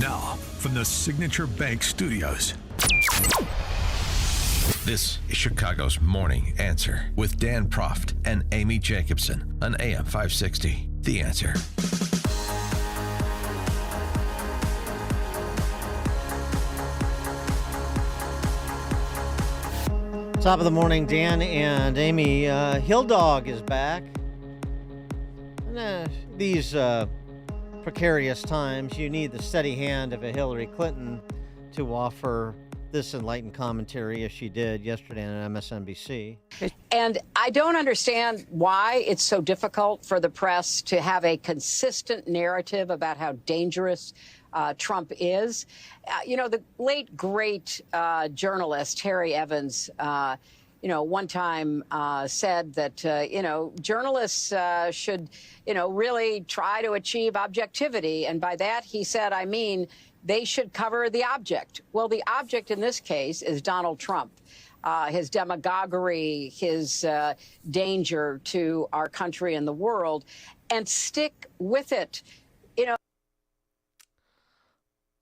Now, from the Signature Bank Studios. This is Chicago's Morning Answer with Dan Proft and Amy Jacobson on AM 560. The Answer. Top of the morning, Dan and Amy. Hill Dog is back. And, these precarious times, you need the steady hand of a Hillary Clinton to offer this enlightened commentary as she did yesterday on MSNBC. And I don't understand why it's so difficult for the press to have a consistent narrative about how dangerous Trump is. The late, great journalist Harry Evans, one time said that, journalists should, really try to achieve objectivity. And by that, he said, I mean, they should cover the object. Well, the object in this case is Donald Trump, his demagoguery, his danger to our country and the world, and stick with it.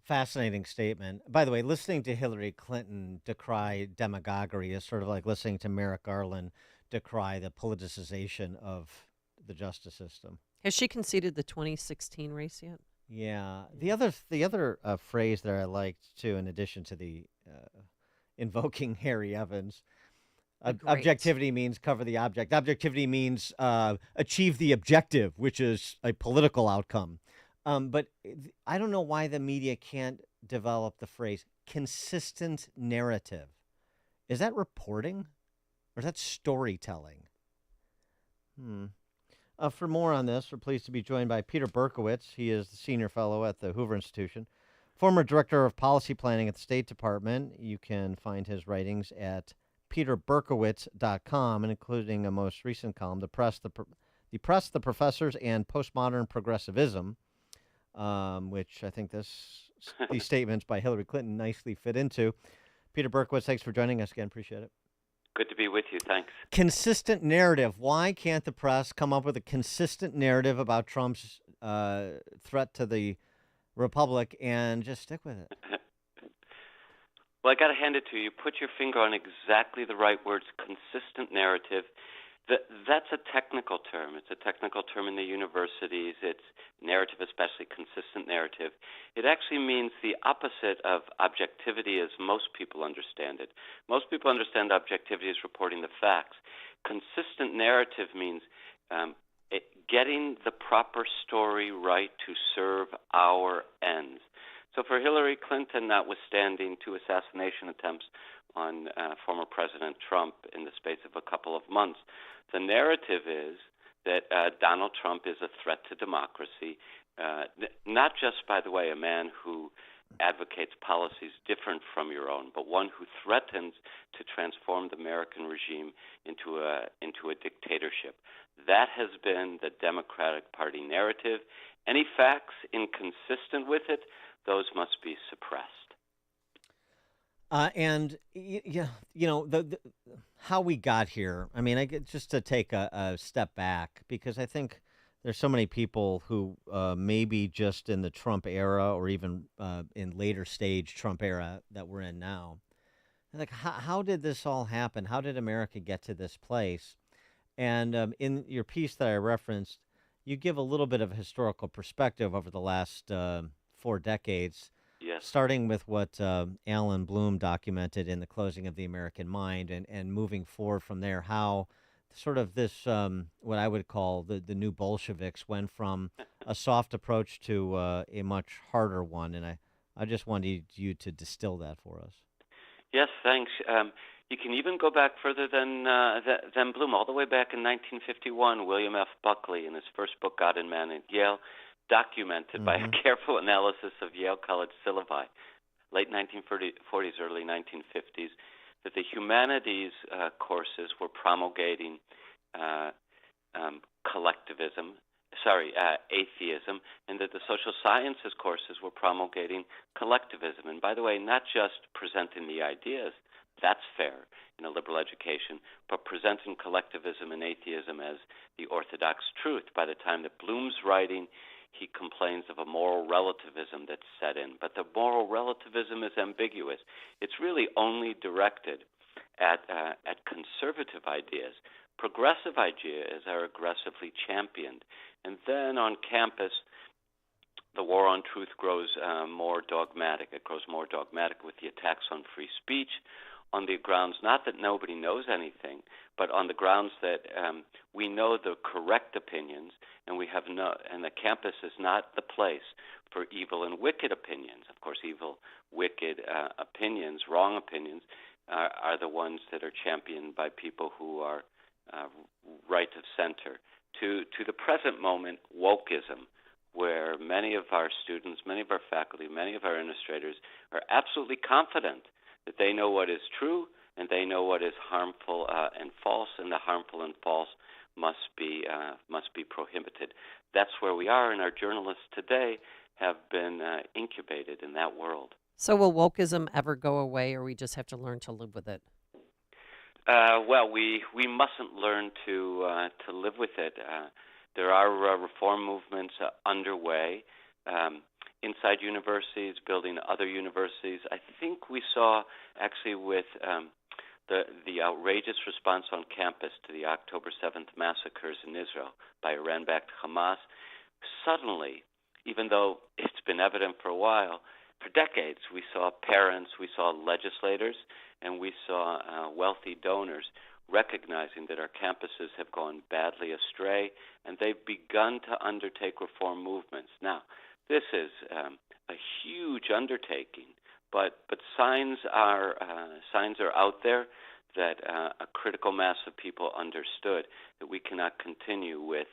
Fascinating statement. By the way, listening to Hillary Clinton decry demagoguery is sort of like listening to Merrick Garland decry the politicization of the justice system. Has she conceded the 2016 race yet? Yeah. The other phrase that I liked, too, in addition to the invoking Harry Evans, objectivity means cover the object. Objectivity means achieve the objective, which is a political outcome. But I don't know why the media can't develop the phrase consistent narrative. Is that reporting or is that storytelling? For more on this, we're pleased to be joined by Peter Berkowitz. He is the senior fellow at the Hoover Institution, former director of policy planning at the State Department. You can find his writings at peterberkowitz.com, and including a most recent column, The Press, the Professors, and Postmodern Progressivism, which I think these statements by Hillary Clinton nicely fit into. Peter Berkowitz, thanks for joining us again. Appreciate it. Good to be with you. Thanks. Consistent narrative. Why can't the press come up with a consistent narrative about Trump's threat to the Republic and just stick with it? Well, I got to hand it to you. You put your finger on exactly the right words, consistent narrative. That's a technical term. It's a technical term in the universities. It's narrative, especially consistent narrative. It actually means the opposite of objectivity as most people understand it. Most people understand objectivity as reporting the facts. Consistent narrative means getting the proper story right to serve our ends. So for Hillary Clinton, notwithstanding two assassination attempts on former President Trump in the space of a couple of months, the narrative is that Donald Trump is a threat to democracy, not just, by the way, a man who advocates policies different from your own, but one who threatens to transform the American regime into a dictatorship. That has been the Democratic Party narrative. Any facts inconsistent with it, those must be suppressed. How we got here. I mean, just to take a step back, because I think there's so many people who maybe just in the Trump era or even in later stage Trump era that we're in now, like, how did this all happen? How did America get to this place? And in your piece that I referenced, you give a little bit of a historical perspective over the last 4 decades. Yes. Starting with what Alan Bloom documented in The Closing of the American Mind and moving forward from there, how sort of this, what I would call the new Bolsheviks, went from a soft approach to a much harder one. And I just wanted you to distill that for us. Yes, thanks. You can even go back further than Bloom, all the way back in 1951. William F. Buckley, in his first book, God and Man at Yale, documented by a careful analysis of Yale College syllabi, late 1940s, early 1950s, that the humanities courses were promulgating atheism, and that the social sciences courses were promulgating collectivism. And by the way, not just presenting the ideas, that's fair in a liberal education, but presenting collectivism and atheism as the orthodox truth. By the time that Bloom's writing, he complains of a moral relativism that's set in. But the moral relativism is ambiguous. It's really only directed at conservative ideas. Progressive ideas are aggressively championed. And then on campus, the war on truth grows more dogmatic. It grows more dogmatic with the attacks on free speech, on the grounds not that nobody knows anything, but on the grounds that we know the correct opinions, and and the campus is not the place for evil and wicked opinions. Of course, evil, wicked opinions, wrong opinions, are the ones that are championed by people who are right of center. To the present moment, wokeism, where many of our students, many of our faculty, many of our administrators are absolutely confident that they know what is true and they know what is harmful and false, and the harmful and false must be prohibited. That's where we are, and our journalists today have been incubated in that world. So will wokeism ever go away, or we just have to learn to live with it? Well, we mustn't learn to live with it. There are reform movements underway inside universities, building other universities. I think we saw actually with the outrageous response on campus to the October 7th massacres in Israel by Iran-backed Hamas. Suddenly, even though it's been evident for a while, for decades, we saw parents, we saw legislators, and we saw wealthy donors recognizing that our campuses have gone badly astray, and they've begun to undertake reform movements. Now, this is a huge undertaking, but signs are out there that a critical mass of people understood that we cannot continue with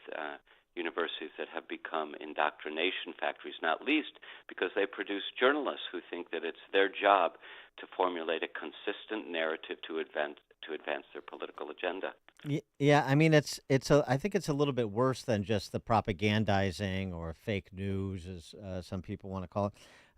universities that have become indoctrination factories, not least because they produce journalists who think that it's their job to formulate a consistent narrative to advance their political agenda. Yeah, I mean, I think it's a little bit worse than just the propagandizing or fake news, as some people want to call it.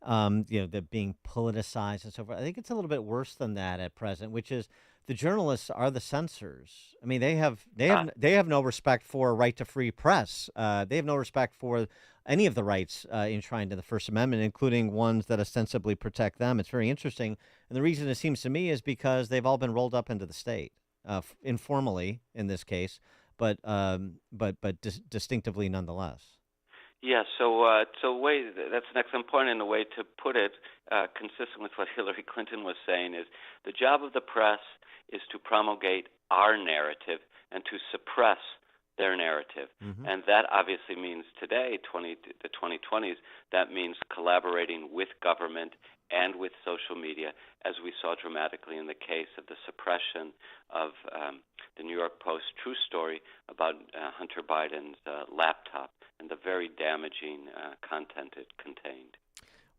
The being politicized and so forth. I think it's a little bit worse than that at present, which is the journalists are the censors. I mean, they have no respect for a right to free press. They have no respect for any of the rights enshrined in the First Amendment, including ones that ostensibly protect them. It's very interesting, and the reason it seems to me is because they've all been rolled up into the state, informally in this case, but distinctively nonetheless. Yeah, so that's an excellent point, and the way to put it, consistent with what Hillary Clinton was saying, is the job of the press is to promulgate our narrative and to suppress their narrative. Mm-hmm. And that obviously means today, the 2020s, that means collaborating with government and with social media, as we saw dramatically in the case of the suppression of the New York Post true story about Hunter Biden's laptop and the very damaging content it contained.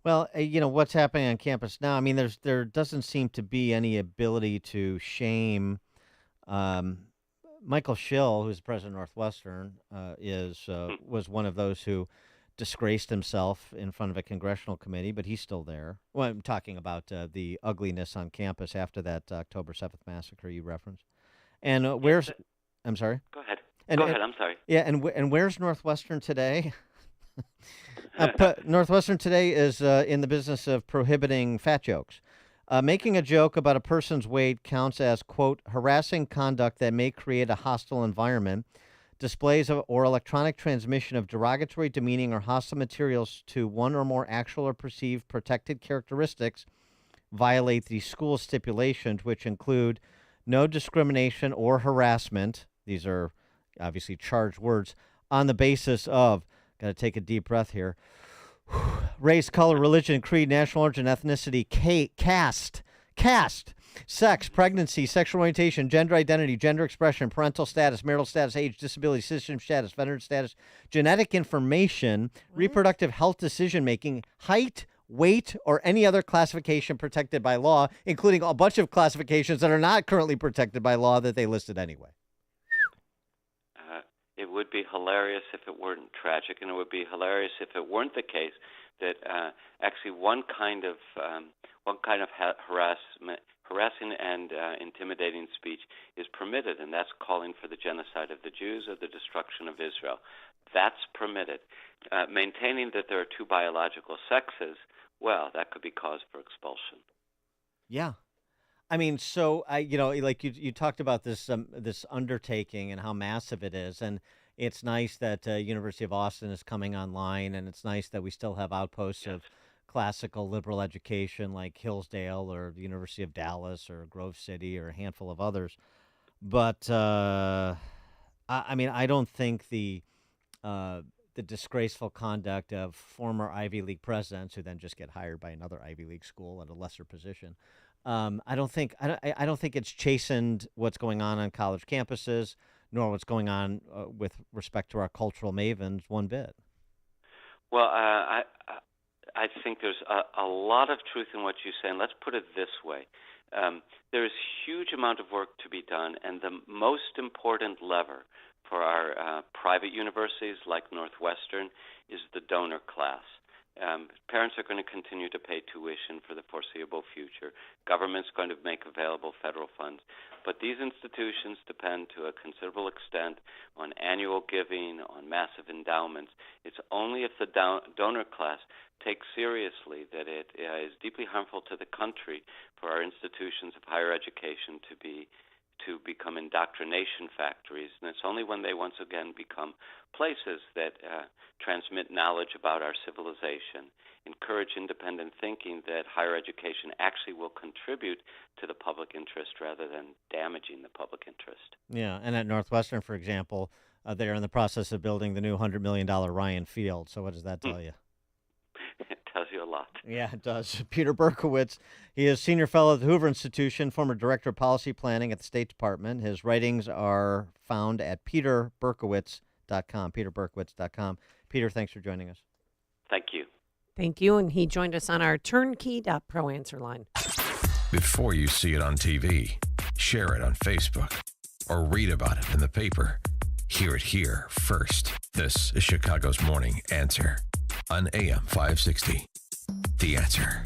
Well, what's happening on campus now, I mean, there doesn't seem to be any ability to shame Michael Schill, who's the president of Northwestern, was one of those who disgraced himself in front of a congressional committee, but he's still there. Well, I'm talking about the ugliness on campus after that October 7th massacre you referenced. And I'm sorry? Go ahead. I'm sorry. Yeah, and where's Northwestern today? Northwestern today is in the business of prohibiting fat jokes. Making a joke about a person's weight counts as, quote, harassing conduct that may create a hostile environment. Displays or electronic transmission of derogatory, demeaning, or hostile materials to one or more actual or perceived protected characteristics violate the school stipulations, which include no discrimination or harassment. These are obviously charged words on the basis of, got to take a deep breath here, race, color, religion, creed, national origin, ethnicity, caste, sex, pregnancy, sexual orientation, gender identity, gender expression, parental status, marital status, age, disability, citizenship status, veteran status, genetic information, reproductive health decision-making, height, weight, or any other classification protected by law, including a bunch of classifications that are not currently protected by law that they listed anyway. It would be hilarious if it weren't tragic, and it would be hilarious if it weren't the case that actually one kind of harassing and intimidating speech is permitted, and that's calling for the genocide of the Jews or the destruction of Israel. that's permitted. Maintaining that there are two biological sexes, well, that could be cause for expulsion. Yeah. I mean, so like you talked about this undertaking and how massive it is, and it's nice that University of Austin is coming online, and it's nice that we still have outposts of classical liberal education like Hillsdale or the University of Dallas or Grove City or a handful of others. But I mean, I don't think the disgraceful conduct of former Ivy League presidents who then just get hired by another Ivy League school at a lesser position. I don't think it's chastened what's going on college campuses, nor what's going on with respect to our cultural mavens one bit. Well, I think there's a lot of truth in what you say, and let's put it this way. There's huge amount of work to be done, and the most important lever for our private universities like Northwestern is the donor class. Parents are going to continue to pay tuition for the foreseeable future. Government's going to make available federal funds. But these institutions depend to a considerable extent on annual giving, on massive endowments. It's only if the donor class takes seriously that it is deeply harmful to the country for our institutions of higher education to become indoctrination factories. And it's only when they once again become places that transmit knowledge about our civilization, encourage independent thinking, that higher education actually will contribute to the public interest rather than damaging the public interest. Yeah, and at Northwestern, for example, they're in the process of building the new $100 million Ryan Field. So what does that tell you? It tells you a lot. Yeah, it does. Peter Berkowitz, he is senior fellow at the Hoover Institution, former director of policy planning at the State Department. His writings are found at peterberkowitz.com, peterberkowitz.com. Peter, thanks for joining us. Thank you. Thank you. And he joined us on our turnkey.pro answer line. Before you see it on TV, share it on Facebook, or read about it in the paper. Hear it here first. This is Chicago's Morning Answer on AM 560. The Answer.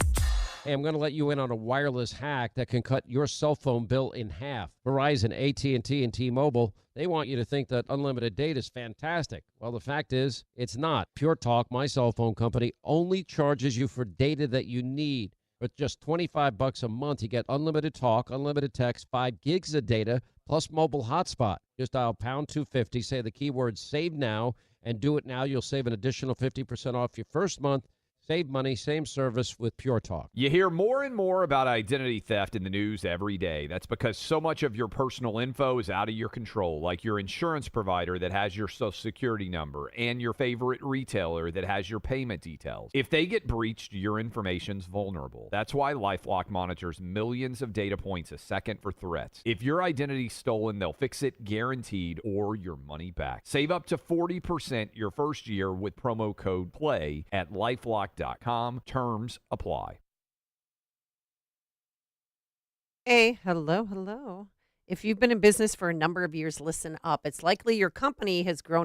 Hey, I'm going to let you in on a wireless hack that can cut your cell phone bill in half. Verizon, AT&T, and T-Mobile, they want you to think that unlimited data is fantastic. Well, the fact is, it's not. Pure Talk, my cell phone company, only charges you for data that you need. With just $25 a month, you get unlimited talk, unlimited text, 5 gigs of data, plus mobile hotspot. Just dial pound 250, say the keyword save now, and do it now. You'll save an additional 50% off your first month. Save money, same service with Pure Talk. You hear more and more about identity theft in the news every day. That's because so much of your personal info is out of your control, like your insurance provider that has your Social Security number and your favorite retailer that has your payment details. If they get breached, your information's vulnerable. That's why LifeLock monitors millions of data points a second for threats. If your identity's stolen, they'll fix it guaranteed or your money back. Save up to 40% your first year with promo code PLAY at LifeLock.com. Terms apply. Hey, hello. If you've been in business for a number of years, listen up. It's likely your company has grown